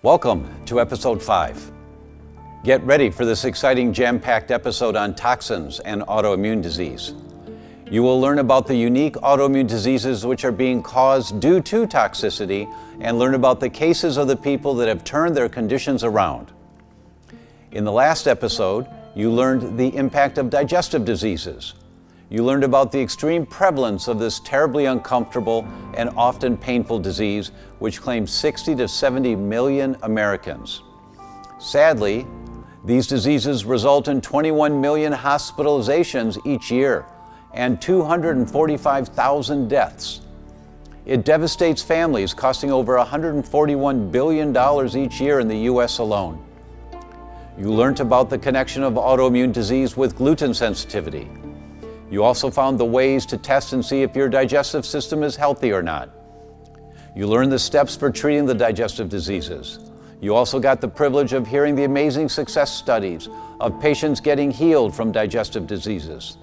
Welcome to episode 5. Get ready for this exciting jam-packed episode on toxins and autoimmune disease. You will learn about the unique autoimmune diseases which are being caused due to toxicity and learn about the cases of the people that have turned their conditions around. In the last episode, you learned the impact of digestive diseases. You learned about the extreme prevalence of this terribly uncomfortable and often painful disease, which claims 60 to 70 million Americans. Sadly, these diseases result in 21 million hospitalizations each year and 245,000 deaths. It devastates families, costing over $141 billion each year in the U.S. alone. You learned about the connection of autoimmune disease with gluten sensitivity. You also found the ways to test and see if your digestive system is healthy or not. You learned the steps for treating the digestive diseases. You also got the privilege of hearing the amazing success studies of patients getting healed from digestive diseases.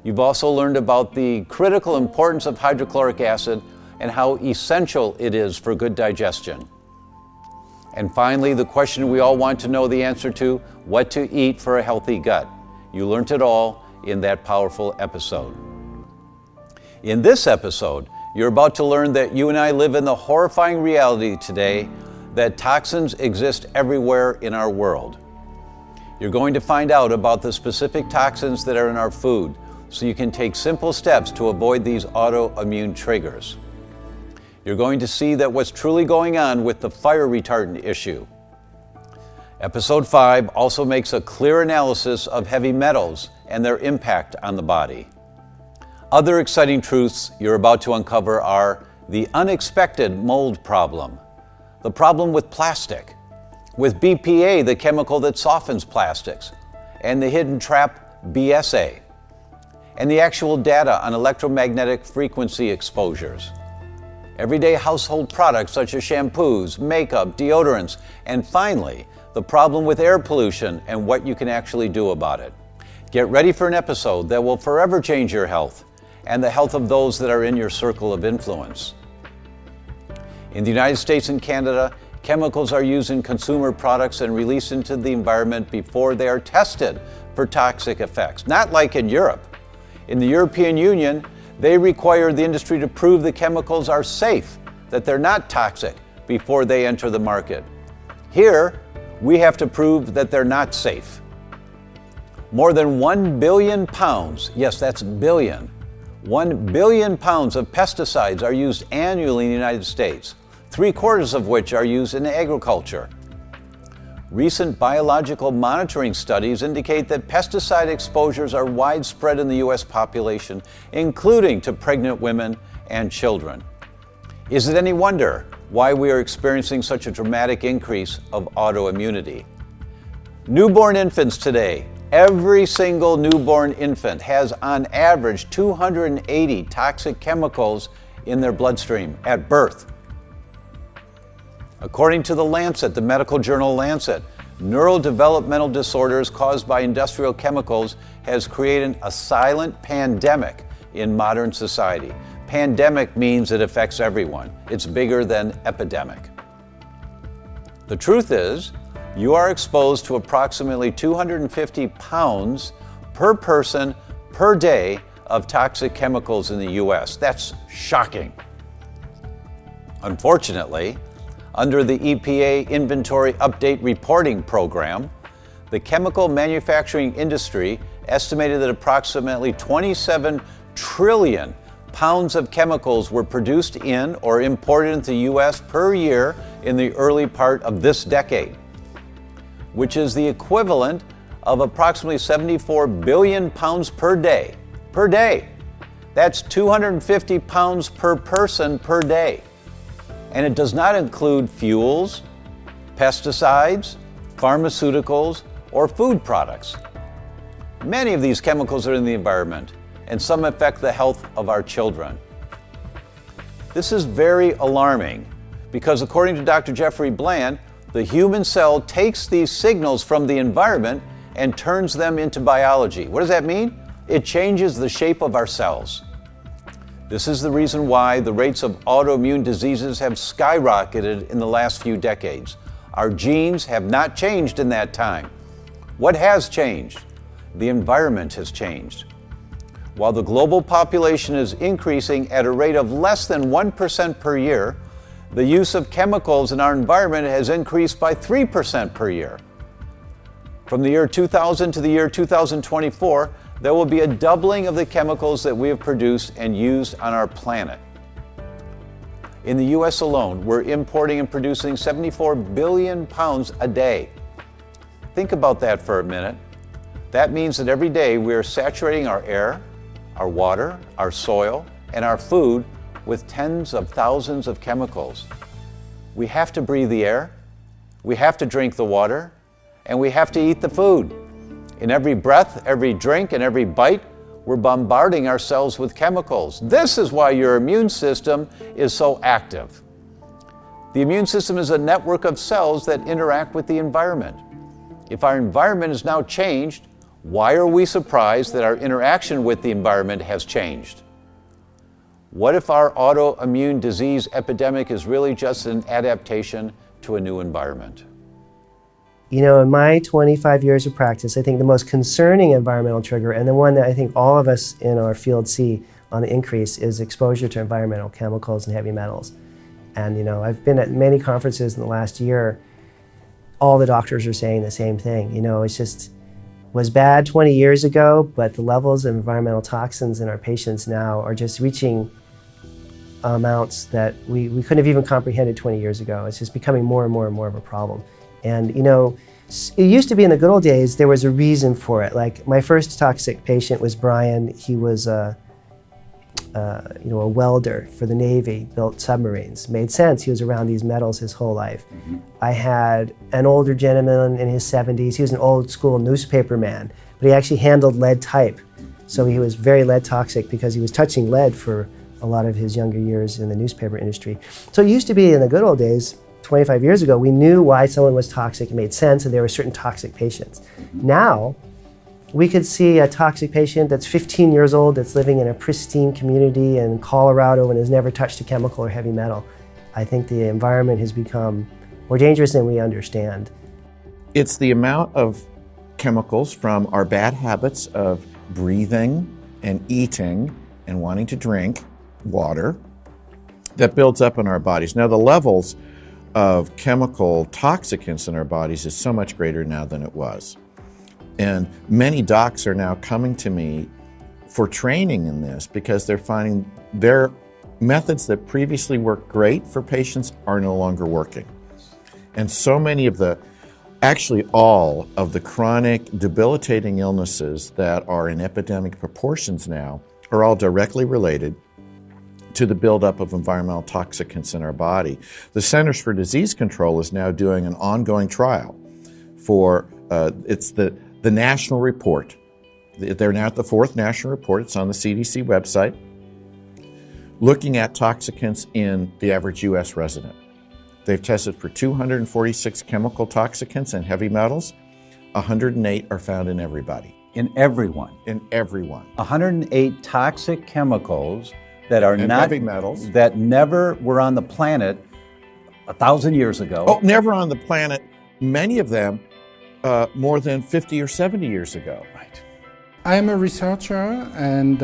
You've also learned about the critical importance of hydrochloric acid and how essential it is for good digestion. And finally, the question we all want to know the answer to, what to eat for a healthy gut. You learned it all in that powerful episode. In this episode, you're about to learn that you and I live in the horrifying reality today that toxins exist everywhere in our world. You're going to find out about the specific toxins that are in our food so you can take simple steps to avoid these autoimmune triggers. You're going to see that what's truly going on with the fire retardant issue. Episode 5 also makes a clear analysis of heavy metals and their impact on the body. Other exciting truths you're about to uncover are the unexpected mold problem, the problem with plastic, with BPA, the chemical that softens plastics, and the hidden trap BSA, and the actual data on electromagnetic frequency exposures. Everyday household products such as shampoos, makeup, deodorants, and finally, the problem with air pollution and what you can actually do about it. Get ready for an episode that will forever change your health and the health of those that are in your circle of influence. In the United States and Canada, chemicals are used in consumer products and released into the environment before they are tested for toxic effects, not like in Europe. In the European Union, they require the industry to prove the chemicals are safe, that they're not toxic, before they enter the market. Here, we have to prove that they're not safe. More than 1 billion pounds, yes, that's billion, 1 billion pounds of pesticides are used annually in the United States, 3/4 of which are used in agriculture. Recent biological monitoring studies indicate that pesticide exposures are widespread in the U.S. population, including to pregnant women and children. Is it any wonder why we are experiencing such a dramatic increase of autoimmunity? Newborn infants today, every single newborn infant has on average 280 toxic chemicals in their bloodstream at birth. According to the Lancet, the medical journal Lancet, neurodevelopmental disorders caused by industrial chemicals has created a silent pandemic in modern society. Pandemic means it affects everyone. It's bigger than epidemic. The truth is, you are exposed to approximately 250 pounds per person per day of toxic chemicals in the U.S. That's shocking. Unfortunately, under the EPA Inventory Update Reporting Program, the chemical manufacturing industry estimated that approximately 27 trillion pounds of chemicals were produced in or imported into the U.S. per year in the early part of this decade, which is the equivalent of approximately 74 billion pounds per day. Per day. That's 250 pounds per person per day. And it does not include fuels, pesticides, pharmaceuticals, or food products. Many of these chemicals are in the environment, and some affect the health of our children. This is very alarming because according to Dr. Jeffrey Bland, the human cell takes these signals from the environment and turns them into biology. What does that mean? It changes the shape of our cells. This is the reason why the rates of autoimmune diseases have skyrocketed in the last few decades. Our genes have not changed in that time. What has changed? The environment has changed. While the global population is increasing at a rate of less than 1% per year, the use of chemicals in our environment has increased by 3% per year. From the year 2000 to the year 2024, there will be a doubling of the chemicals that we have produced and used on our planet. In the US alone, we're importing and producing 74 billion pounds a day. Think about that for a minute. That means that every day we are saturating our air, our water, our soil, and our food with tens of thousands of chemicals. We have to breathe the air, we have to drink the water, and we have to eat the food. In every breath, every drink, and every bite, we're bombarding ourselves with chemicals. This is why your immune system is so active. The immune system is a network of cells that interact with the environment. If our environment is now changed, why are we surprised that our interaction with the environment has changed? What if our autoimmune disease epidemic is really just an adaptation to a new environment? You know, in my 25 years of practice, I think the most concerning environmental trigger, and the one that I think all of us in our field see on the increase, is exposure to environmental chemicals and heavy metals. And you know, I've been at many conferences in the last year. All the doctors are saying the same thing. You know, it's just was bad 20 years ago, but the levels of environmental toxins in our patients now are just reaching amounts that we couldn't have even comprehended 20 years ago. It's just becoming more and more and more of a problem. And you know, it used to be in the good old days, there was a reason for it. Like my first toxic patient was Brian. He was a welder for the Navy, built submarines. Made sense, he was around these metals his whole life. Mm-hmm. I had an older gentleman in his 70s. He was an old school newspaper man, but he actually handled lead type. So he was very lead toxic because he was touching lead for a lot of his younger years in the newspaper industry. So it used to be in the good old days, 25 years ago, we knew why someone was toxic, it made sense, and there were certain toxic patients. Mm-hmm. Now, we could see a toxic patient that's 15 years old that's living in a pristine community in Colorado and has never touched a chemical or heavy metal. I think the environment has become more dangerous than we understand. It's the amount of chemicals from our bad habits of breathing and eating and wanting to drink water that builds up in our bodies. Now the levels of chemical toxicants in our bodies is so much greater now than it was. And many docs are now coming to me for training in this because they're finding their methods that previously worked great for patients are no longer working. And so many of actually all of the chronic debilitating illnesses that are in epidemic proportions now are all directly related to the buildup of environmental toxicants in our body. The Centers for Disease Control is now doing an ongoing trial for, it's the national report. They're now at the 4th national report. It's on the CDC website, looking at toxicants in the average US resident. They've tested for 246 chemical toxicants and heavy metals. 108 are found in everybody. In everyone? In everyone. 108 toxic chemicals that are and not heavy metals that never were on the planet 1,000 years ago. Oh, never on the planet. Many of them more than 50 or 70 years ago. Right. I am a researcher, and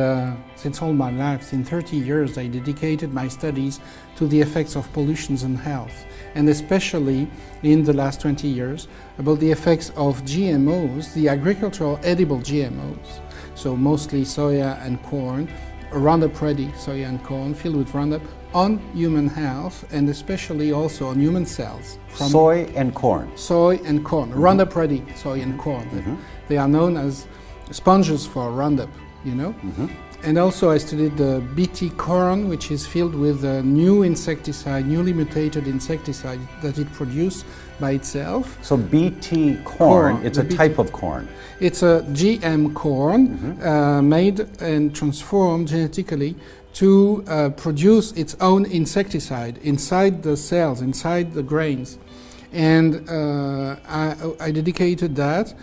since all my life, since 30 years, I dedicated my studies to the effects of pollutions on health, and especially in the last 20 years, about the effects of GMOs, the agricultural edible GMOs, so mostly soya and corn, Roundup Ready soya and corn filled with Roundup, on human health and especially also on human cells. Soy and corn. Soy and corn, mm-hmm. Roundup Ready soy and corn. Mm-hmm. They are known as sponges for Roundup, you know. Mm-hmm. And also I studied the BT corn, which is filled with a new insecticide, newly mutated insecticide that it produced by itself. So BT corn, it's a type of corn. It's a GM corn, mm-hmm. Made and transformed genetically to produce its own insecticide inside the cells, inside the grains. And I dedicated that,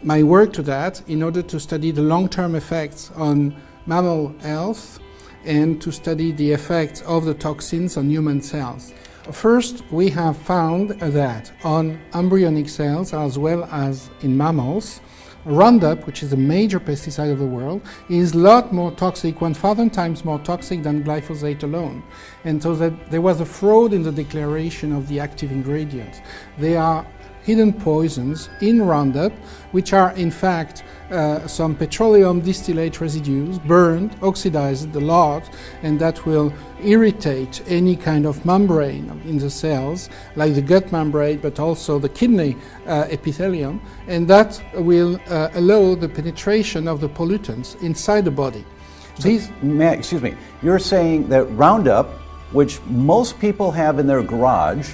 my work to that, in order to study the long-term effects on mammal health and to study the effects of the toxins on human cells. First, we have found that on embryonic cells as well as in mammals, Roundup, which is a major pesticide of the world, is a lot more toxic, 1,000 times more toxic than glyphosate alone. And so that there was a fraud in the declaration of the active ingredients. They are hidden poisons in Roundup, which are in fact some petroleum distillate residues burned, oxidized a lot, and that will irritate any kind of membrane in the cells, like the gut membrane, but also the kidney epithelium, and that will allow the penetration of the pollutants inside the body. Excuse me, you're saying that Roundup, which most people have in their garage,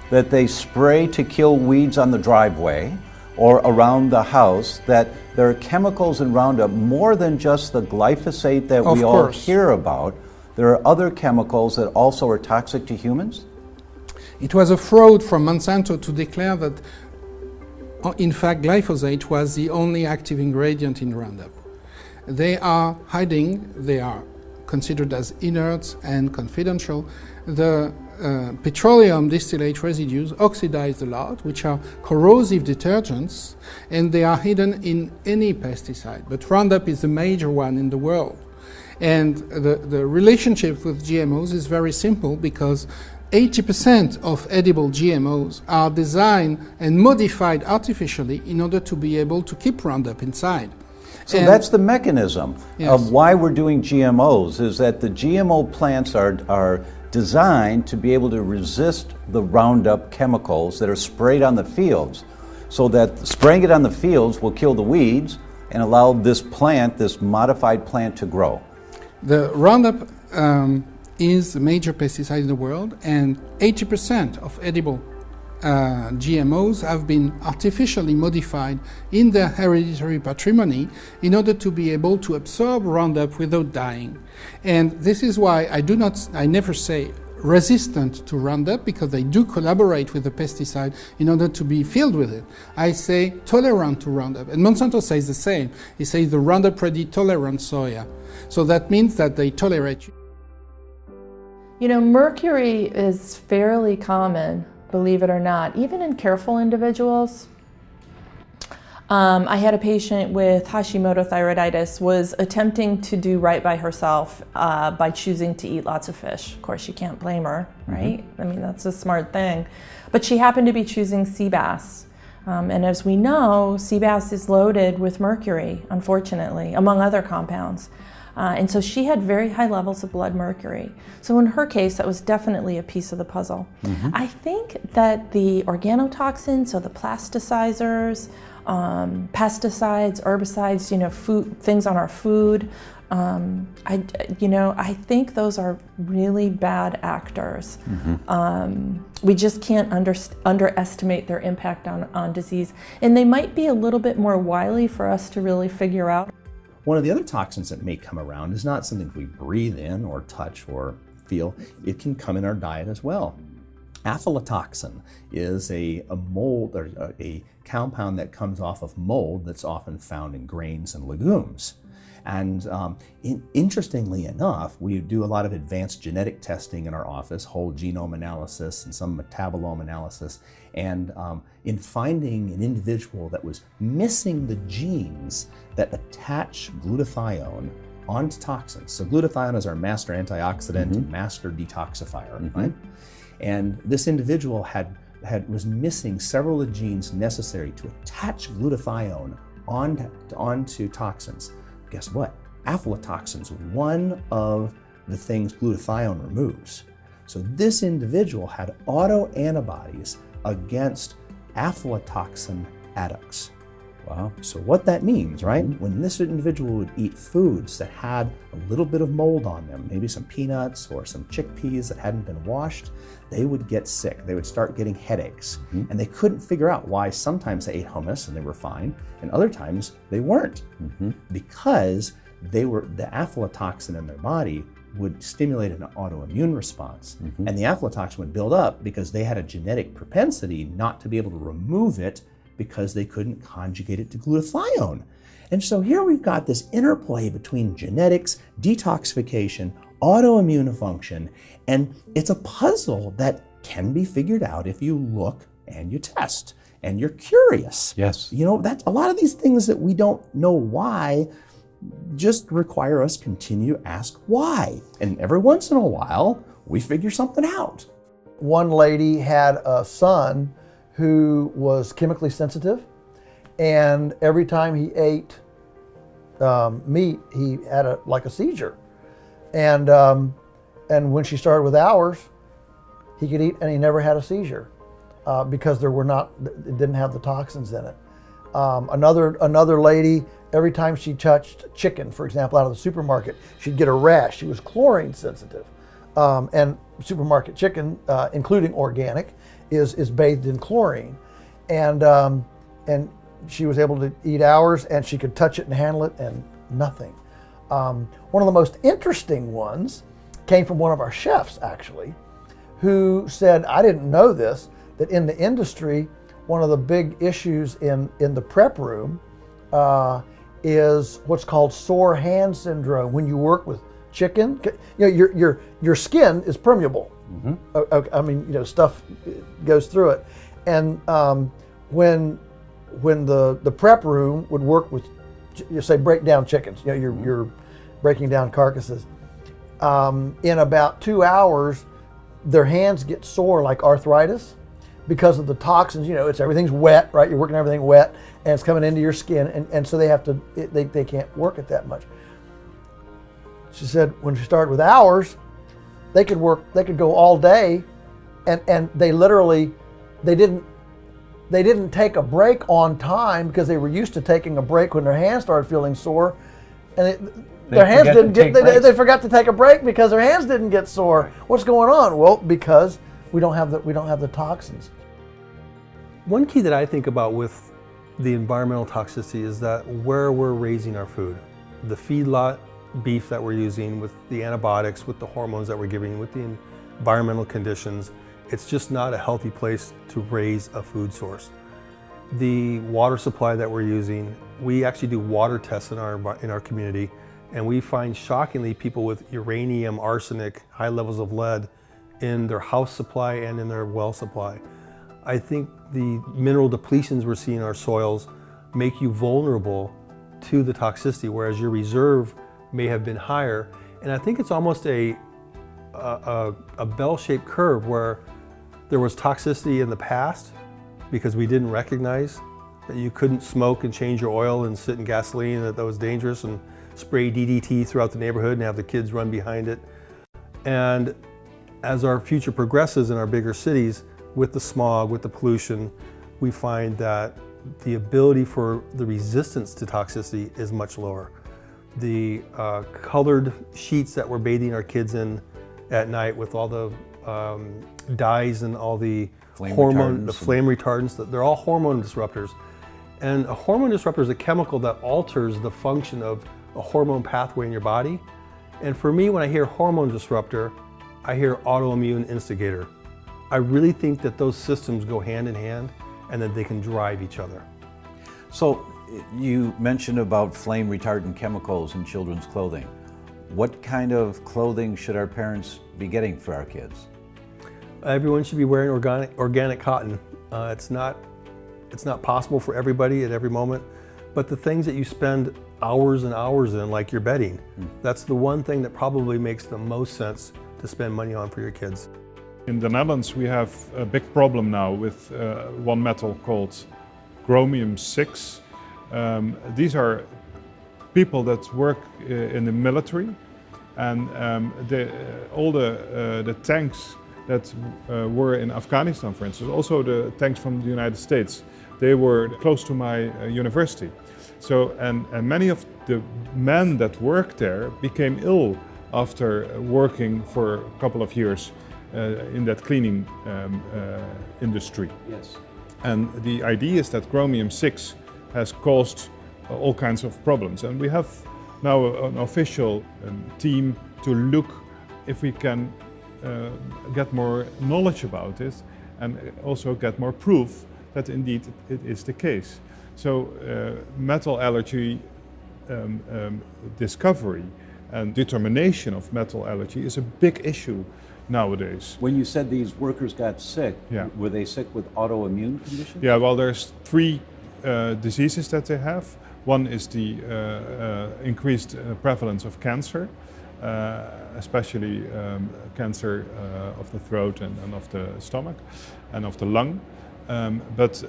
that they spray to kill weeds on the driveway or around the house, that there are chemicals in Roundup more than just the glyphosate that we all hear about. There are other chemicals that also are toxic to humans? It was a fraud from Monsanto to declare that, in fact, glyphosate was the only active ingredient in Roundup. They are hiding, they are considered as inert and confidential. The petroleum distillate residues oxidize a lot, which are corrosive detergents, and they are hidden in any pesticide. But Roundup is the major one in the world. And the relationship with GMOs is very simple, because 80% of edible GMOs are designed and modified artificially in order to be able to keep Roundup inside. So that's the mechanism of why we're doing GMOs, is that the GMO plants are designed to be able to resist the Roundup chemicals that are sprayed on the fields, so that spraying it on the fields will kill the weeds and allow this plant, this modified plant, to grow. The Roundup is a major pesticide in the world, and 80% of edible GMOs have been artificially modified in their hereditary patrimony in order to be able to absorb Roundup without dying. And this is why I never say resistant to Roundup, because they do collaborate with the pesticide in order to be filled with it. I say tolerant to Roundup, and Monsanto says the same. He says the Roundup Ready tolerant soya. So that means that they tolerate. You know, mercury is fairly common, believe it or not, even in careful individuals. I had a patient with Hashimoto thyroiditis, was attempting to do right by herself by choosing to eat lots of fish. Of course, you can't blame her, right? I mean, that's a smart thing. But she happened to be choosing sea bass. And as we know, sea bass is loaded with mercury, unfortunately, among other compounds. And so she had very high levels of blood mercury. So in her case, that was definitely a piece of the puzzle. I think that the organotoxins, so the plasticizers, pesticides, herbicides, you know, food, things on our food, I think those are really bad actors. We just can't underestimate their impact on disease. And they might be a little bit more wily for us to really figure out. One of the other toxins that may come around is not something we breathe in or touch or feel. It can come in our diet as well. Aflatoxin is a mold, or a compound that comes off of mold that's often found in grains and legumes. And interestingly enough, we do a lot of advanced genetic testing in our office, whole genome analysis and some metabolome analysis. And in finding an individual that was missing the genes that attach glutathione onto toxins. So glutathione is our master antioxidant and master detoxifier, right? And this individual was missing several of the genes necessary to attach glutathione onto toxins. Guess what? Aflatoxin is one of the things glutathione removes. So this individual had autoantibodies against aflatoxin adducts. Wow. So what that means, right? When this individual would eat foods that had a little bit of mold on them, maybe some peanuts or some chickpeas that hadn't been washed, they would get sick. They would start getting headaches. And they couldn't figure out why sometimes they ate hummus and they were fine, and other times they weren't. Because the aflatoxin in their body would stimulate an autoimmune response. And the aflatoxin would build up because they had a genetic propensity not to be able to remove it because they couldn't conjugate it to glutathione. And so here we've got this interplay between genetics, detoxification, autoimmune function, and it's a puzzle that can be figured out if you look and you test and you're curious. Yes. You know, that's a lot of these things that we don't know why just require us continue to ask why. And every once in a while, we figure something out. One lady had a son who was chemically sensitive, and every time he ate meat, he had a seizure. And when she started with ours, he could eat and he never had a seizure because it didn't have the toxins in it. Another lady, every time she touched chicken, for example, out of the supermarket, she'd get a rash. She was chlorine sensitive. And supermarket chicken, including organic, is bathed in chlorine. And she was able to eat ours, and she could touch it and handle it, and nothing. One of the most interesting ones came from one of our chefs, actually, who said, I didn't know this, that in the industry, one of the big issues in the prep room is what's called sore hand syndrome. When you work with chicken, your skin is permeable. Mm-hmm. I mean, stuff goes through it. And when the prep room would work with, say, break down chickens, you're breaking down carcasses. In about 2 hours, their hands get sore like arthritis because of the toxins. Everything's wet, right? You're working everything wet, and it's coming into your skin, and so they can't work it that much. She said when she started with ours, they could go all day, and they didn't take a break on time because they were used to taking a break when their hands started feeling sore, and they forgot to take a break because their hands didn't get sore. Right. What's going on? Well, because we don't have the toxins. One key that I think about with the environmental toxicity is that where we're raising our food, the feedlot beef that we're using, with the antibiotics, with the hormones that we're giving, with the environmental conditions, it's just not a healthy place to raise a food source. The water supply that we're using, we actually do water tests in our community, and we find shockingly people with uranium, arsenic, high levels of lead in their house supply and in their well supply. I think the mineral depletions we're seeing in our soils make you vulnerable to the toxicity, whereas your reserve may have been higher. And I think it's almost a bell-shaped curve where there was toxicity in the past because we didn't recognize that you couldn't smoke and change your oil and sit in gasoline, that was dangerous, and spray DDT throughout the neighborhood and have the kids run behind it. And as our future progresses in our bigger cities, with the smog, with the pollution, we find that the ability for the resistance to toxicity is much lower. The colored sheets that we're bathing our kids in at night with all the dyes and all the flame retardants, they're all hormone disruptors. And a hormone disruptor is a chemical that alters the function of a hormone pathway in your body. And for me, when I hear hormone disruptor, I hear autoimmune instigator. I really think that those systems go hand in hand and that they can drive each other. So you mentioned about flame retardant chemicals in children's clothing. What kind of clothing should our parents be getting for our kids? Everyone should be wearing organic cotton. It's not possible for everybody at every moment, but the things that you spend hours and hours in, like your bedding, that's the one thing that probably makes the most sense to spend money on for your kids. In the Netherlands, we have a big problem now with one metal called chromium-6. These are people that work in the military, and all the tanks that were in Afghanistan, for instance, also the tanks from the United States, they were close to my university. So, and many of the men that worked there became ill after working for a couple of years in that cleaning industry. Yes. And the idea is that chromium-6 has caused all kinds of problems. And we have now an official team to look if we can get more knowledge about it and also get more proof that indeed it is the case. So metal allergy discovery and determination of metal allergy is a big issue nowadays. When you said these workers got sick, Yeah. were they sick with autoimmune conditions? Yeah, well, there's three diseases that they have. One is the increased prevalence of cancer, especially cancer of the throat and of the stomach and of the lung. But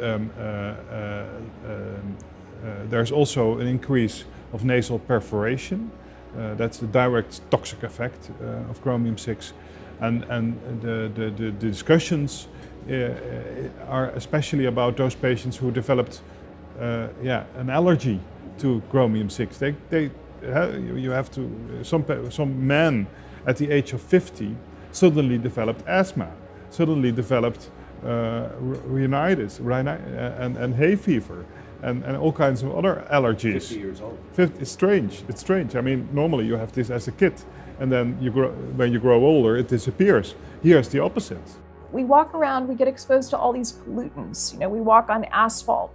there's also an increase of nasal perforation. That's the direct toxic effect of chromium-6. And the discussions are especially about those patients who developed an allergy to chromium-6. You have to, some men at the age of 50 suddenly developed asthma, suddenly developed rhinitis and hay fever and all kinds of other allergies. 50 years old. It's strange. It's strange. I mean, normally you have this as a kid, and then when you grow older, it disappears. Here's the opposite. We walk around, we get exposed to all these pollutants. You know, we walk on asphalt,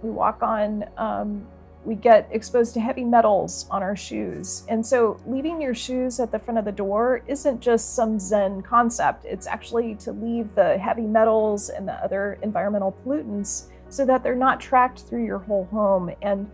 we get exposed to heavy metals on our shoes. And so leaving your shoes at the front of the door isn't just some Zen concept. It's actually to leave the heavy metals and the other environmental pollutants so that they're not tracked through your whole home and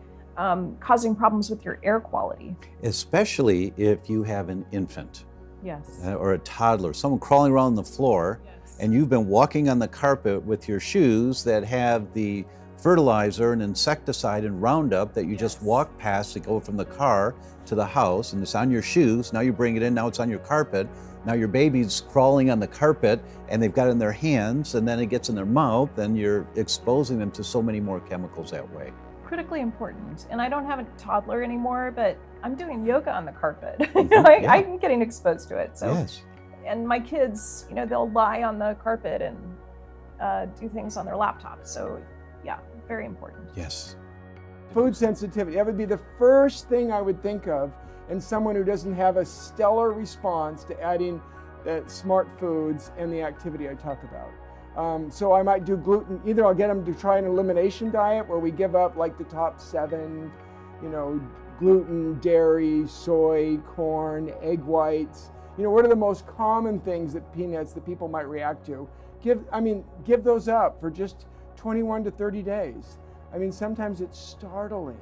causing problems with your air quality. Especially if you have an infant Yes. or a toddler, someone crawling around the floor, and you've been walking on the carpet with your shoes that have the fertilizer and insecticide and Roundup that you just walk past to go from the car to the house, and it's on your shoes. Now you bring it in, now it's on your carpet. Now your baby's crawling on the carpet and they've got it in their hands, and then it gets in their mouth, and you're exposing them to so many more chemicals that way. Critically important. And I don't have a toddler anymore, but I'm doing yoga on the carpet. Yeah. I'm getting exposed to it. So, Yes. and my kids, you know, they'll lie on the carpet and do things on their laptops. So, yeah, very important. Yes. Food sensitivity, that would be the first thing I would think of in someone who doesn't have a stellar response to adding smart foods and the activity I talk about. So I might do gluten. Either I'll get them to try an elimination diet where we give up like the top 7, you know, gluten, dairy, soy, corn, egg whites. You know, what are the most common things that peanuts that people might react to? Give those up for just 21 to 30 days. I mean, sometimes it's startling,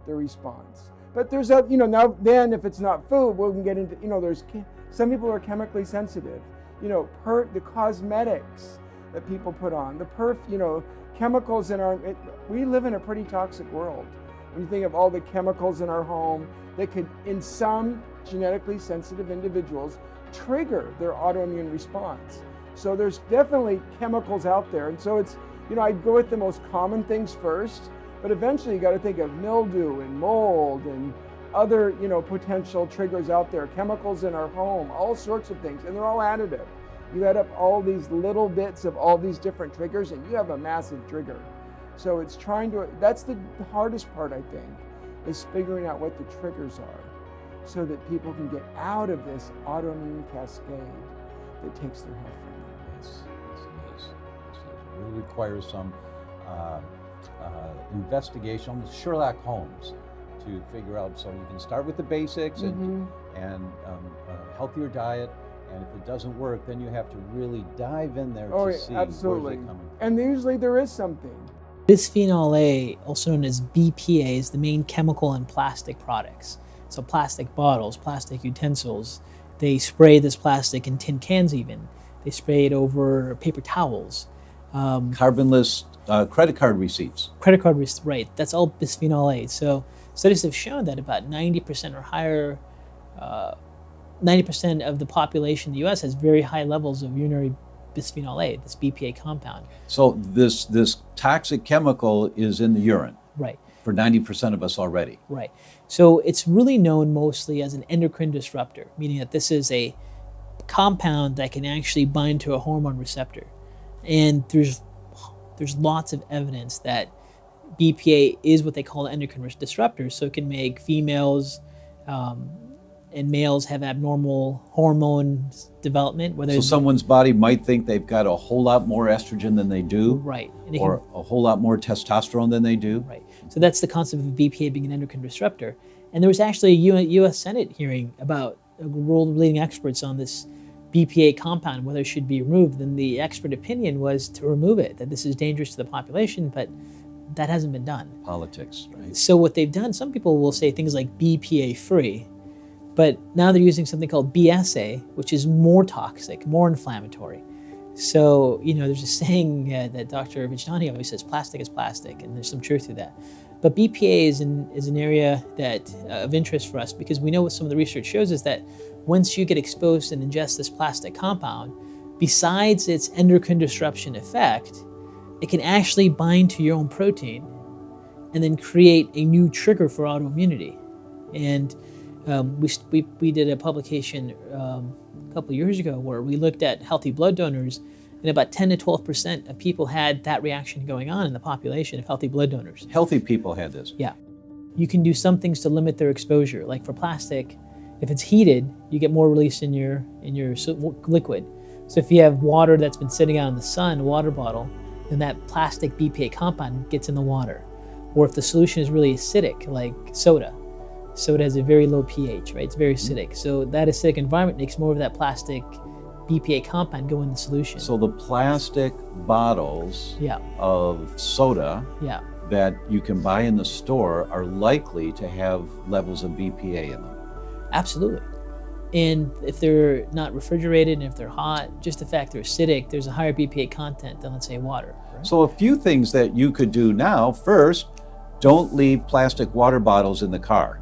the response. But there's a, you know, now then if it's not food, we can get into, you know, there's some people are chemically sensitive. You know, the cosmetics that people put on, you know, chemicals in we live in a pretty toxic world. When you think of all the chemicals in our home that could, in some genetically sensitive individuals, trigger their autoimmune response. So there's definitely chemicals out there. And so it's, you know, I'd go with the most common things first, but eventually you got to think of mildew and mold and other, you know, potential triggers out there, chemicals in our home, all sorts of things, and they're all additive. You add up all these little bits of all these different triggers and you have a massive trigger. So it's that's the hardest part, I think, is figuring out what the triggers are so that people can get out of this autoimmune cascade that takes their health from them. Yes, it is. It really requires some investigation, almost Sherlock Holmes, to figure out. So you can start with the basics and a healhier diet, and if it doesn't work, then you have to really dive in there to see absolutely. where's it coming from. And usually there is something. Bisphenol A, also known as BPA, is the main chemical in plastic products. So plastic bottles, plastic utensils, they spray this plastic in tin cans even. They spray it over paper towels. Carbonless credit card receipts. Right, that's all bisphenol A. So studies have shown that about 90% or higher, 90% of the population in the US has very high levels of urinary bisphenol A, this BPA compound. So this toxic chemical is in the urine. Right. For 90% of us already. Right. So it's really known mostly as an endocrine disruptor, meaning that this is a compound that can actually bind to a hormone receptor. And there's lots of evidence that BPA is what they call endocrine disruptors, so it can make females and males have abnormal hormone development. So someone's body might think they've got a whole lot more estrogen than they do. Right. Or a whole lot more testosterone than they do. Right. So that's the concept of BPA being an endocrine disruptor. And there was actually a U.S. Senate hearing about world-leading experts on this BPA compound, whether it should be removed, then the expert opinion was to remove it, that this is dangerous to the population, but that hasn't been done. Politics, right? So what they've done, some people will say things like BPA free, but now they're using something called BSA, which is more toxic, more inflammatory. So, there's a saying that Dr. Vijnani always says, plastic is plastic, and there's some truth to that. But BPA is an area that of interest for us, because we know what some of the research shows is that once you get exposed and ingest this plastic compound, besides its endocrine disruption effect, it can actually bind to your own protein and then create a new trigger for autoimmunity. And we did a publication a couple of years ago where we looked at healthy blood donors, and about 10 to 12% of people had that reaction going on in the population of healthy blood donors. Healthy people had this. Yeah. You can do some things to limit their exposure. Like for plastic, if it's heated, you get more release in your liquid. So if you have water that's been sitting out in the sun, a water bottle, then that plastic BPA compound gets in the water. Or if the solution is really acidic, like soda. Soda has a very low pH, right? It's very acidic. So that acidic environment makes more of that plastic BPA compound go in the solution. So the plastic bottles of soda that you can buy in the store are likely to have levels of BPA in them. Absolutely. And if they're not refrigerated and if they're hot, just the fact they're acidic, there's a higher BPA content than, let's say, water. Right? So a few things that you could do now. First, don't leave plastic water bottles in the car.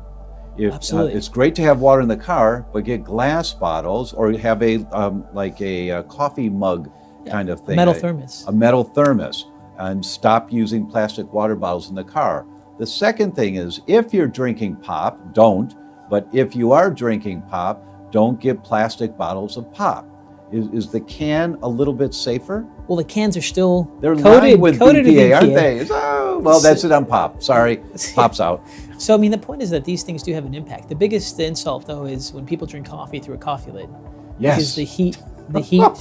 Absolutely. It's great to have water in the car, but get glass bottles or have a coffee mug kind of thing. Metal thermos. A metal thermos, and stop using plastic water bottles in the car. The second thing is, if you're drinking pop, don't. But if you are drinking pop, don't get plastic bottles of pop. Is the can a little bit safer? Well, the cans are still coated with BPA, aren't they? Oh, well, that's it on pop. Sorry, pop's out. So, I mean, the point is that these things do have an impact. The biggest insult, though, is when people drink coffee through a coffee lid. Yes. Because the heat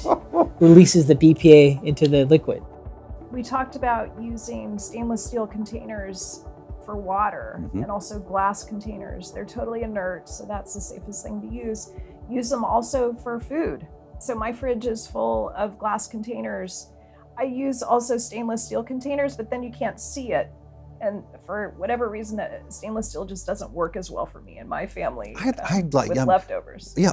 releases the BPA into the liquid. We talked about using stainless steel containers for water and also glass containers. They're totally inert, so that's the safest thing to use. Use them also for food. So my fridge is full of glass containers. I use also stainless steel containers, but then you can't see it. And for whatever reason, stainless steel just doesn't work as well for me and my family with leftovers. Yeah,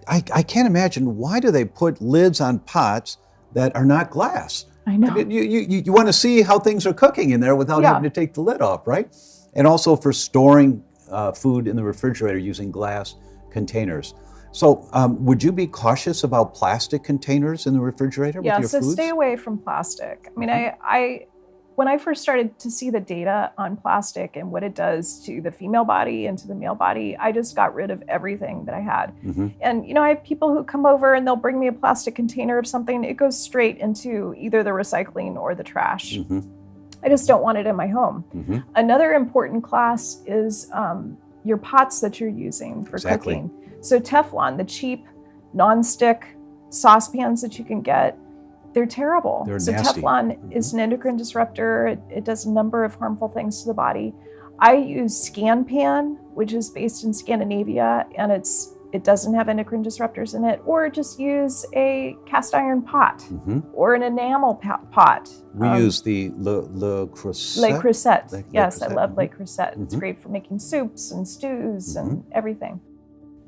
I can't imagine, why do they put lids on pots that are not glass? I know. I mean, you want to see how things are cooking in there without having to take the lid off, right? And also for storing food in the refrigerator using glass containers. So would you be cautious about plastic containers in the refrigerator with your foods? Yeah, so stay away from plastic. I mean, when I first started to see the data on plastic and what it does to the female body and to the male body, I just got rid of everything that I had. And, I have people who come over and they'll bring me a plastic container of something. It goes straight into either the recycling or the trash. I just don't want it in my home. Another important class is your pots that you're using for cooking. So Teflon, the cheap non-stick saucepans that you can get, they're terrible. They're so nasty. Teflon is an endocrine disruptor. It does a number of harmful things to the body. I use ScanPan, which is based in Scandinavia, and it doesn't have endocrine disruptors in it. Or just use a cast iron pot or an enamel pot. We use the Le Creuset. Le Creuset. Yes, Le Creuset. I love Le Creuset. It's great for making soups and stews and everything.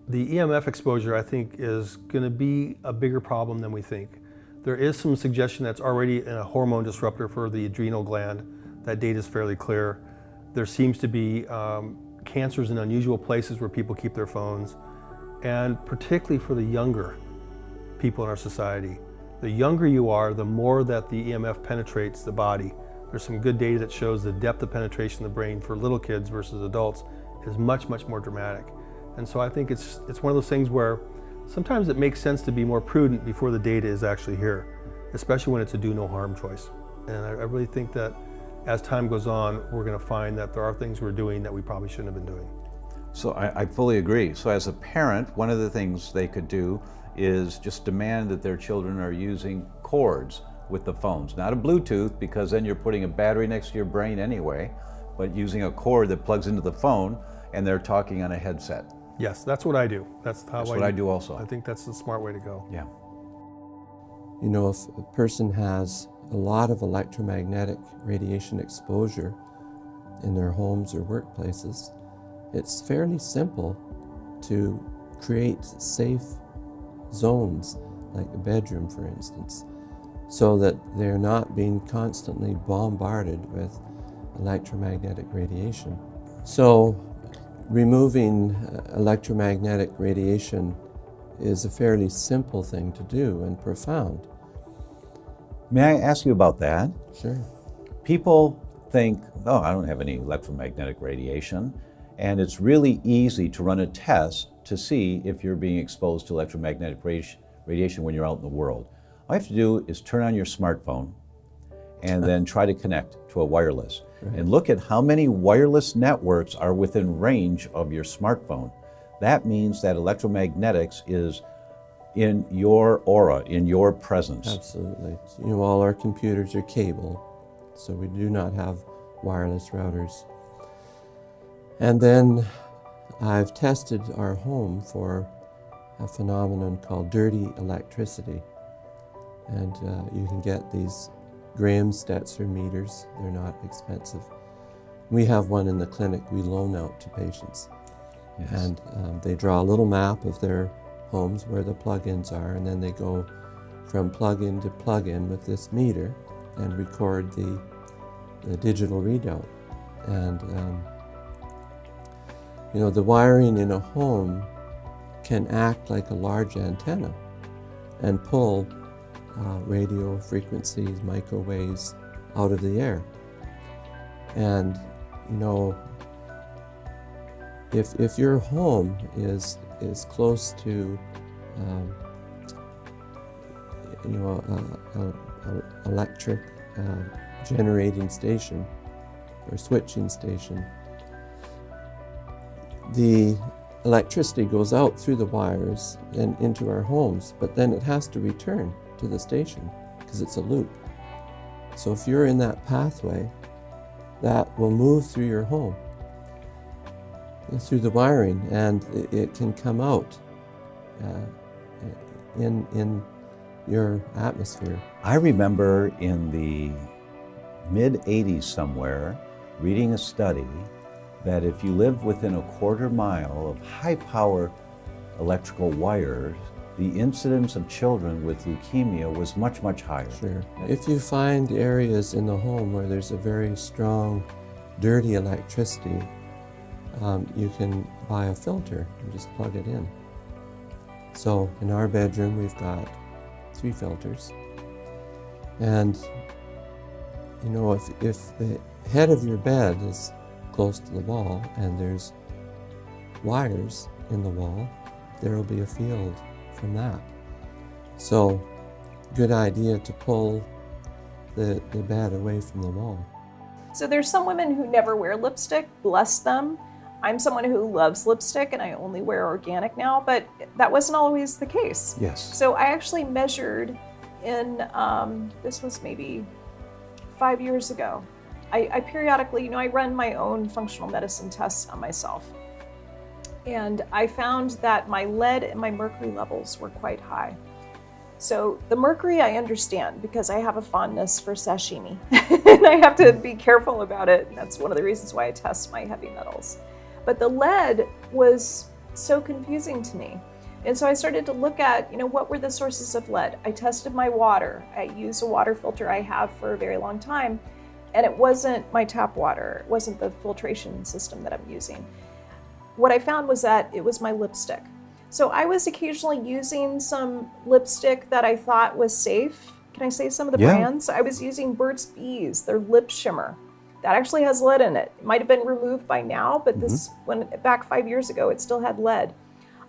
The EMF exposure, I think, is going to be a bigger problem than we think. There is some suggestion that's already a hormone disruptor for the adrenal gland. That data is fairly clear. There seems to be cancers in unusual places where people keep their phones, and particularly for the younger people in our society. The younger you are, the more that the EMF penetrates the body. There's some good data that shows the depth of penetration in the brain for little kids versus adults is much, much more dramatic. And so I think it's one of those things where sometimes it makes sense to be more prudent before the data is actually here, especially when it's a do no harm choice. And I really think that as time goes on, we're going to find that there are things we're doing that we probably shouldn't have been doing. So I fully agree. So as a parent, one of the things they could do is just demand that their children are using cords with the phones. Not a Bluetooth, because then you're putting a battery next to your brain anyway, but using a cord that plugs into the phone and they're talking on a headset. Yes, that's what I do. That's what I do also. I think that's the smart way to go. Yeah. You know, if a person has a lot of electromagnetic radiation exposure in their homes or workplaces, it's fairly simple to create safe zones, like a bedroom, for instance, so that they're not being constantly bombarded with electromagnetic radiation. So removing electromagnetic radiation is a fairly simple thing to do and profound. May I ask you about that? Sure. People think, oh, I don't have any electromagnetic radiation, and it's really easy to run a test to see if you're being exposed to electromagnetic radiation when you're out in the world. All you have to do is turn on your smartphone and then try to connect to a wireless. Right. And look at how many wireless networks are within range of your smartphone. That means that electromagnetics is in your aura, in your presence. Absolutely. You know, all our computers are cable, so we do not have wireless routers. And then I've tested our home for a phenomenon called dirty electricity. And you can get these Graham Stetzer meters. They're not expensive. We have one in the clinic we loan out to patients. Yes. And they draw a little map of their homes where the plug-ins are, and then they go from plug-in to plug-in with this meter and record the digital readout. And you know, the wiring in a home can act like a large antenna and pull radio frequencies, microwaves out of the air. And you know, if your home is close to you know, a electric generating station or switching station, the electricity goes out through the wires and into our homes, but then it has to return to the station because it's a loop. So if you're in that pathway, that will move through your home, through the wiring, and it can come out in your atmosphere. I remember in the mid-'80s somewhere reading a study that if you lived within a quarter mile of high-power electrical wires, the incidence of children with leukemia was much, much higher. Sure. If you find areas in the home where there's a very strong, dirty electricity, you can buy a filter and just plug it in. So in our bedroom, we've got 3 filters. And you know, if the head of your bed is close to the wall and there's wires in the wall, there will be a field from that. So, good idea to pull the bed away from the wall. So there's some women who never wear lipstick, bless them. I'm someone who loves lipstick and I only wear organic now, but that wasn't always the case. Yes. So I actually measured in, this was maybe 5 years ago. I periodically, you know, I run my own functional medicine tests on myself. And I found that my lead and my mercury levels were quite high. So the mercury I understand because I have a fondness for sashimi and I have to be careful about it. And that's one of the reasons why I test my heavy metals. But the lead was so confusing to me. And so I started to look at, you know, what were the sources of lead? I tested my water. I use a water filter I have for a very long time. And it wasn't my tap water. It wasn't the filtration system that I'm using. What I found was that it was my lipstick. So I was occasionally using some lipstick that I thought was safe. Can I say some of the brands? I was using Burt's Bees, their lip shimmer. That actually has lead in it. It might have been removed by now, but this, when back 5 years ago, it still had lead.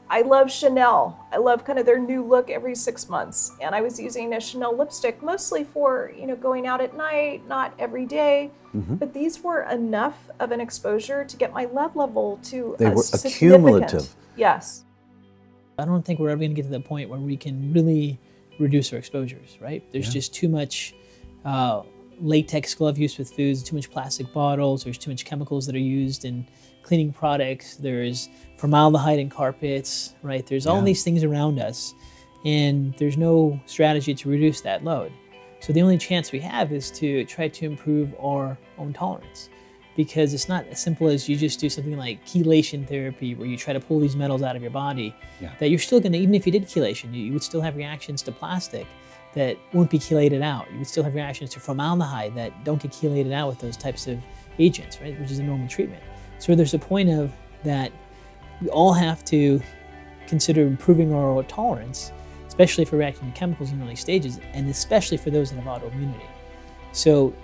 I love Chanel. I love kind of their new look every 6 months. And I was using a Chanel lipstick mostly for, you know, going out at night, not every day. But these were enough of an exposure to get my lead level to They were significant. accumulative. Yes. I don't think we're ever going to get to the point where we can really reduce our exposures, right? There's just too much latex glove use with foods, too much plastic bottles, there's too much chemicals that are used in cleaning products, there's formaldehyde in carpets, right? There's all these things around us, and there's no strategy to reduce that load. So the only chance we have is to try to improve our own tolerance, because it's not as simple as you just do something like chelation therapy where you try to pull these metals out of your body, that you're still gonna, even if you did chelation, you would still have reactions to plastic that won't be chelated out. You would still have reactions to formaldehyde that don't get chelated out with those types of agents, right? Which is a normal treatment. So there's a point of that we all have to consider improving our tolerance, especially for reacting to chemicals in early stages, and especially for those that have autoimmunity. So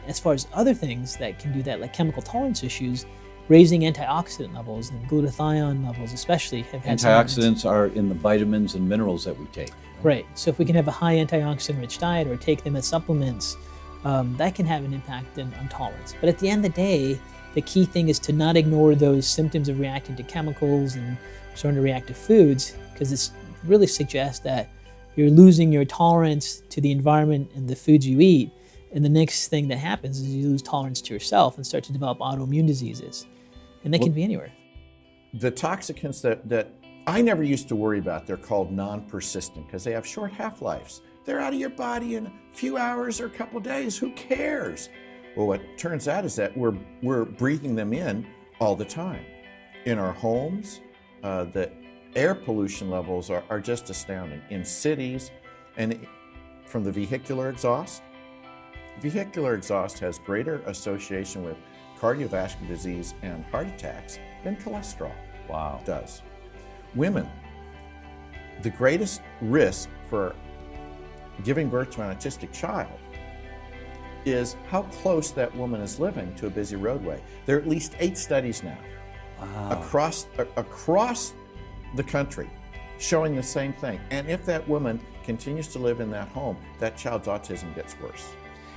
as far as other things that can do that, like chemical tolerance issues, raising antioxidant levels and glutathione levels especially have had Antioxidants are in the vitamins and minerals that we take. Right, so if we can have a high antioxidant-rich diet or take them as supplements, that can have an impact on tolerance. But at the end of the day, the key thing is to not ignore those symptoms of reacting to chemicals and starting to react to foods, because this really suggests that you're losing your tolerance to the environment and the foods you eat, and the next thing that happens is you lose tolerance to yourself and start to develop autoimmune diseases, and that can be anywhere. The toxicants that I never used to worry about, they're called non-persistent because they have short half-lives. They're out of your body in a few hours or a couple days. Who cares? Well, what turns out is that we're breathing them in all the time. In our homes, the air pollution levels are just astounding. In cities, and from the vehicular exhaust. Vehicular exhaust has greater association with cardiovascular disease and heart attacks than cholesterol does. Women, the greatest risk for giving birth to an autistic child is how close that woman is living to a busy roadway. There are at least 8 studies now across the country showing the same thing. And if that woman continues to live in that home, that child's autism gets worse.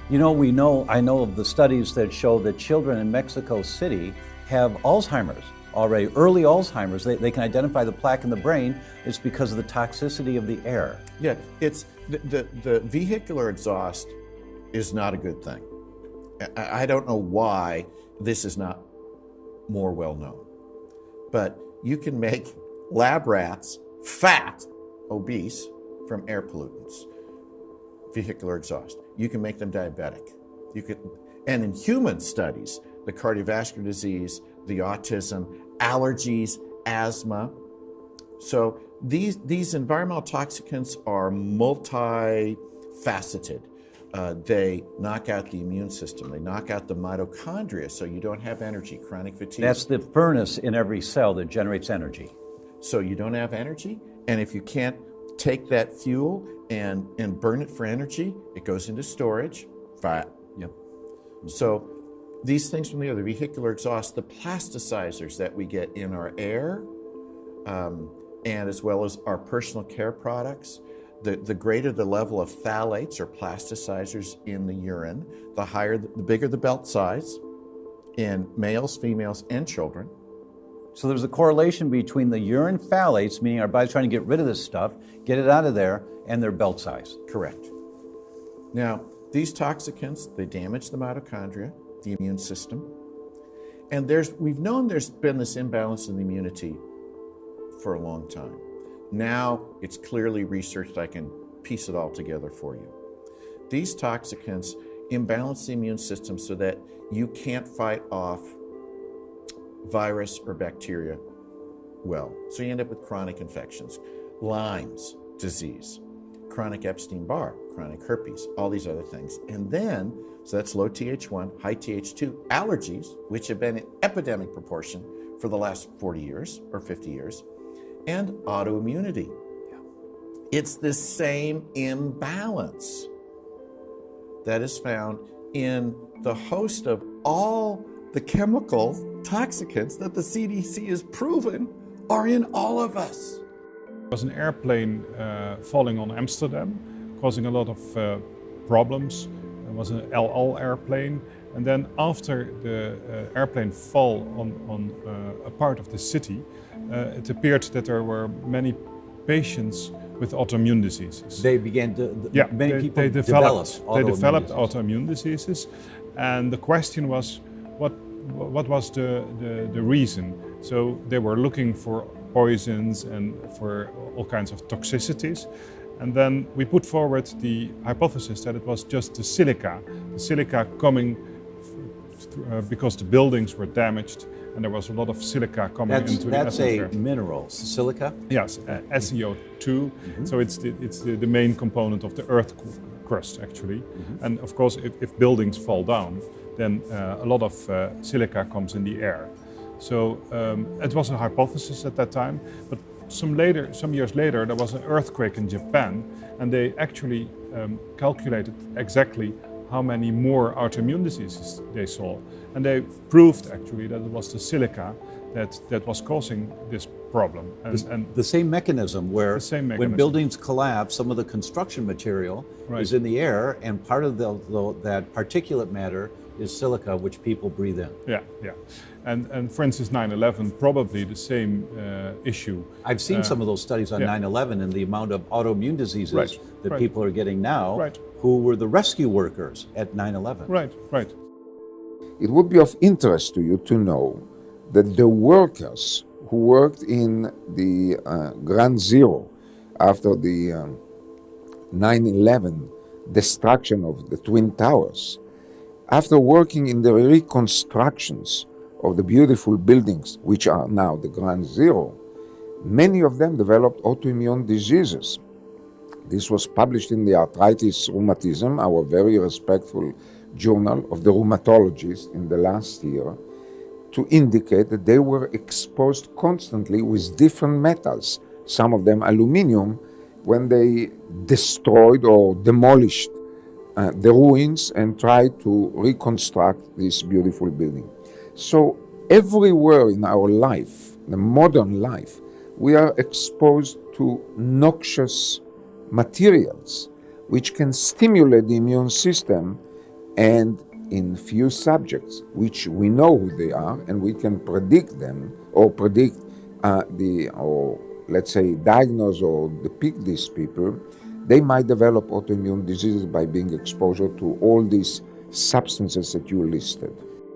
You know, I know of the studies that show that children in Mexico City have Alzheimer's already, early Alzheimer's. They can identify the plaque in the brain. It's because of the toxicity of the air. Yeah, it's the vehicular exhaust is not a good thing. I don't know why this is not more well known, but you can make lab rats fat, obese from air pollutants, vehicular exhaust. You can make them diabetic. And in human studies, the cardiovascular disease, the autism, allergies, asthma. So these environmental toxicants are multifaceted. They knock out the immune system. They knock out the mitochondria, so you don't have energy, chronic fatigue. That's the furnace in every cell that generates energy. So you don't have energy, and if you can't take that fuel and burn it for energy, it goes into storage, fat. Yep. So these things from the other, vehicular exhaust, the plasticizers that we get in our air, and as well as our personal care products, the greater the level of phthalates or plasticizers in the urine, the bigger the belt size in males, females, and children. So there's a correlation between the urine phthalates, meaning our body's trying to get rid of this stuff, get it out of there, and their belt size. Correct. Now, these toxicants, they damage the mitochondria, the immune system, and we've known there's been this imbalance in the immunity for a long time. Now it's clearly researched. I can piece it all together for you. These toxicants imbalance the immune system so that you can't fight off virus or bacteria well. So you end up with chronic infections, Lyme's disease, chronic Epstein-Barr, chronic herpes, all these other things. And then, so that's low Th1, high Th2, allergies, which have been in epidemic proportion for the last 40 years or 50 years, and autoimmunity. It's the same imbalance that is found in the host of all the chemical toxicants that the CDC has proven are in all of us. There was an airplane falling on Amsterdam, causing a lot of problems. It was an El Al airplane. And then after the airplane fell on a part of the city, it appeared that there were many patients with autoimmune diseases. They began to, many people they developed autoimmune autoimmune diseases. And the question was, what was the reason? So they were looking for poisons and for all kinds of toxicities. And then we put forward the hypothesis that it was just the silica coming because the buildings were damaged and there was a lot of silica coming into the atmosphere. That's a mineral, silica? Yes, SeO2. So it's the main component of the Earth crust, actually. And of course, if buildings fall down, then a lot of silica comes in the air. So it was a hypothesis at that time, but some years later, there was an earthquake in Japan, and they actually calculated exactly how many more autoimmune diseases they saw. And they proved actually that it was the silica that was causing this problem. And the same mechanism where when buildings collapse, some of the construction material is in the air, and part of that particulate matter is silica, which people breathe in. Yeah. And for instance, 9/11, probably the same issue. I've seen some of those studies on 9/11 and the amount of autoimmune diseases that people are getting now, who were the rescue workers at 9/11. Right. It would be of interest to you to know that the workers who worked in the Ground Zero after the 9/11 destruction of the Twin Towers, after working in the reconstructions of the beautiful buildings, which are now the Ground Zero, many of them developed autoimmune diseases. This was published in the Arthritis Rheumatism, our very respectful journal of the rheumatologists in the last year, to indicate that they were exposed constantly with different metals, some of them aluminum, when they destroyed or demolished the ruins and tried to reconstruct this beautiful building. So everywhere in our life, the modern life, we are exposed to noxious materials which can stimulate the immune system, and in few subjects, which we know who they are and we can predict them or predict or let's say diagnose or depict these people, they might develop autoimmune diseases by being exposed to all these substances that you listed.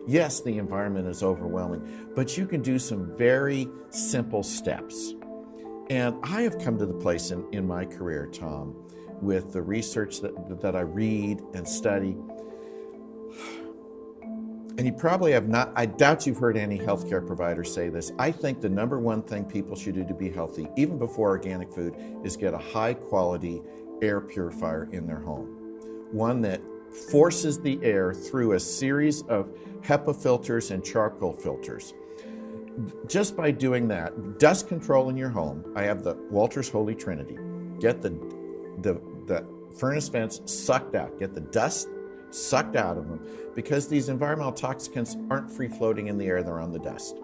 Yes, the environment is overwhelming, but you can do some very simple steps. And I have come to the place in my career, Tom, with the research that I read and study. And you probably have not, I doubt you've heard any healthcare provider say this. I think the number one thing people should do to be healthy, even before organic food, is get a high quality air purifier in their home. One that forces the air through a series of HEPA filters and charcoal filters. Just by doing that, dust control in your home, I have the Walters Holy Trinity. Get the furnace vents sucked out, get the dust sucked out of them, because these environmental toxins aren't free floating in the air, they're on the dust.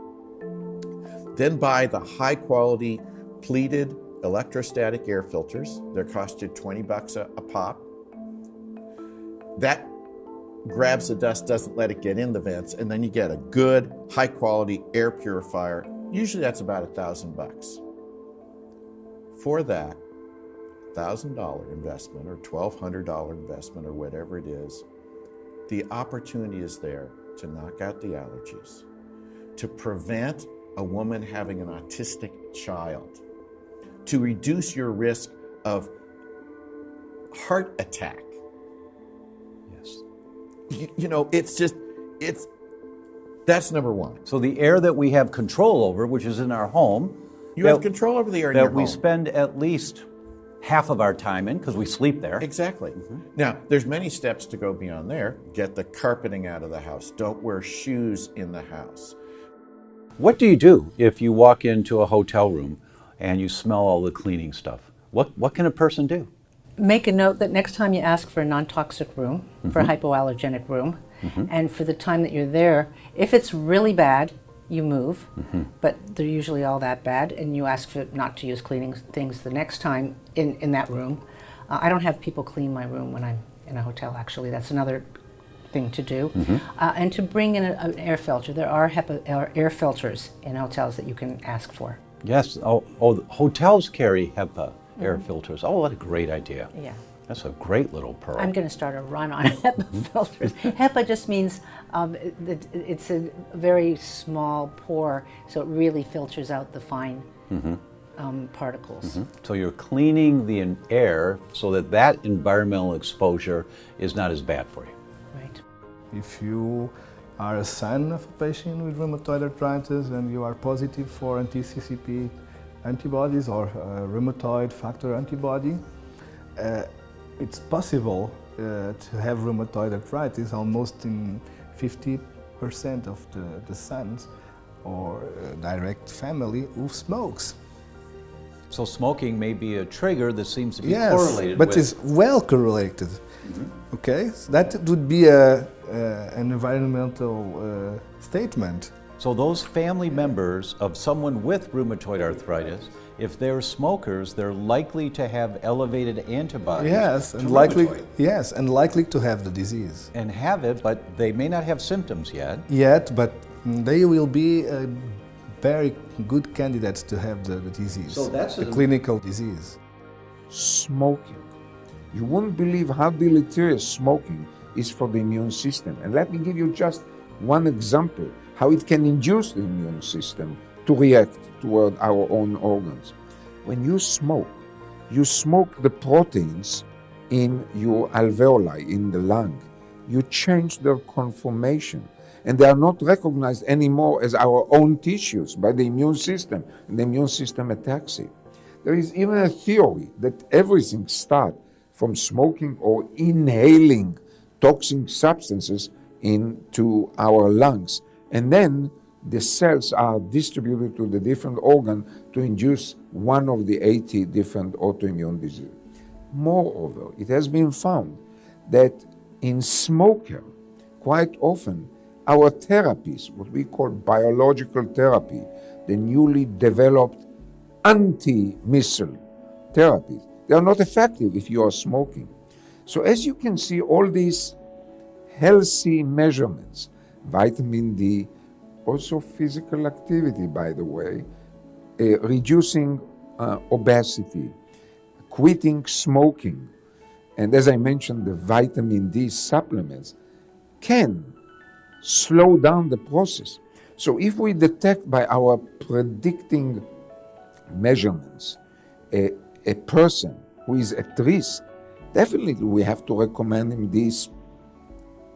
Then buy the high quality pleated electrostatic air filters. They cost you $20 a pop. That grabs the dust, doesn't let it get in the vents, and then you get a good high quality air purifier. Usually that's about $1,000. For that $1,000 investment or $1,200 investment or whatever it is, the opportunity is there to knock out the allergies, to prevent a woman having an autistic child, to reduce your risk of heart attack. Yes. You know, that's number one. So the air that we have control over, which is in our home, you have control over the air in your home. That we spend at least half of our time in, because we sleep there. Exactly. Now, there's many steps to go beyond there. Get the carpeting out of the house. Don't wear shoes in the house. What do you do if you walk into a hotel room and you smell all the cleaning stuff? What can a person do? Make a note that next time you ask for a non-toxic room, for a hypoallergenic room, and for the time that you're there, if it's really bad, you move, but they're usually all that bad, and you ask for not to use cleaning things the next time in that room. I don't have people clean my room when I'm in a hotel, actually. That's another thing to do. And to bring in an air filter. There are HEPA air filters in hotels that you can ask for. Yes, hotels carry HEPA air filters. Oh, what a great idea. Yeah. That's a great little pearl. I'm going to start a run on HEPA filters. HEPA just means it's a very small pore, so it really filters out the fine particles. So you're cleaning the air so that that environmental exposure is not as bad for you. Right. If you are a son of a patient with rheumatoid arthritis and you are positive for anti-CCP antibodies or rheumatoid factor antibody, it's possible to have rheumatoid arthritis almost in 50% of the sons or direct family who smokes. So smoking may be a trigger that seems to be yes, correlated but with... it's well correlated. Okay, so that would be an environmental statement. So those family members of someone with rheumatoid arthritis, if they're smokers, they're likely to have elevated antibodies. Yes, and likely to have the disease. And have it, but they may not have symptoms yet. But they will be very good candidates to have the disease. So that's the clinical disease. Smoking. You won't believe how deleterious smoking is for the immune system. And let me give you just one example how it can induce the immune system to react toward our own organs. When you smoke the proteins in your alveoli, in the lung. You change their conformation, and they are not recognized anymore as our own tissues by the immune system, and the immune system attacks it. There is even a theory that everything starts from smoking or inhaling toxic substances into our lungs, and then the cells are distributed to the different organs to induce one of the 80 different autoimmune diseases. Moreover, it has been found that in smokers, quite often, our therapies, what we call biological therapy, the newly developed anti-missile therapies, they are not effective if you are smoking. So as you can see, all these healthy measurements, vitamin D, also physical activity, by the way, reducing obesity, quitting smoking, and as I mentioned, the vitamin D supplements can slow down the process. So if we detect by our predicting measurements a person who is at risk, definitely we have to recommend him these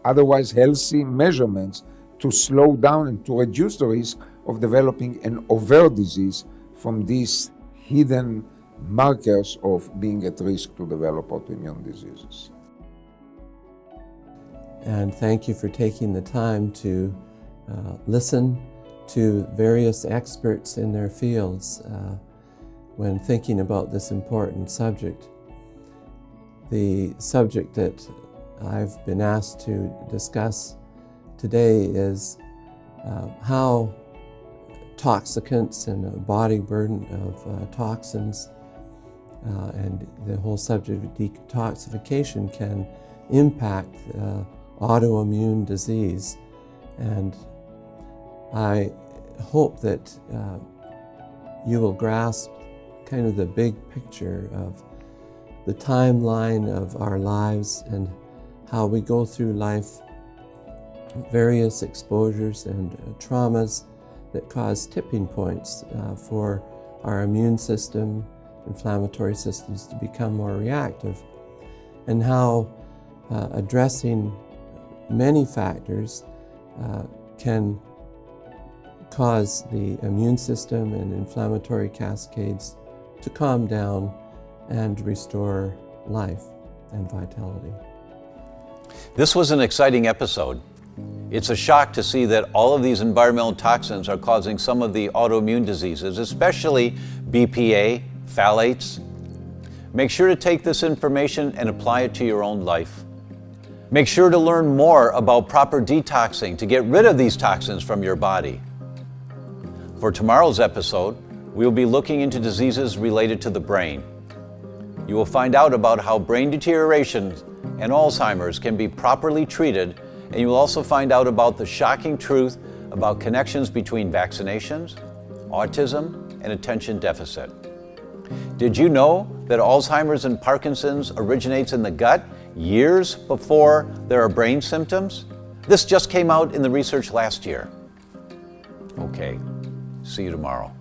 otherwise healthy measurements to slow down and to reduce the risk of developing an overt disease from these hidden markers of being at risk to develop autoimmune diseases. And thank you for taking the time to listen to various experts in their fields when thinking about this important subject. The subject that I've been asked to discuss today is how toxicants and a body burden of toxins and the whole subject of detoxification can impact autoimmune disease. And I hope that you will grasp kind of the big picture of the timeline of our lives and how we go through life, various exposures and traumas that cause tipping points for our immune system, inflammatory systems to become more reactive, and how addressing many factors can cause the immune system and inflammatory cascades to calm down and restore life and vitality. This was an exciting episode. It's a shock to see that all of these environmental toxins are causing some of the autoimmune diseases, especially BPA, phthalates. Make sure to take this information and apply it to your own life. Make sure to learn more about proper detoxing to get rid of these toxins from your body. For tomorrow's episode, we will be looking into diseases related to the brain. You will find out about how brain deterioration and Alzheimer's can be properly treated, and you will also find out about the shocking truth about connections between vaccinations, autism, and attention deficit. Did you know that Alzheimer's and Parkinson's originates in the gut years before there are brain symptoms? This just came out in the research last year. Okay, see you tomorrow.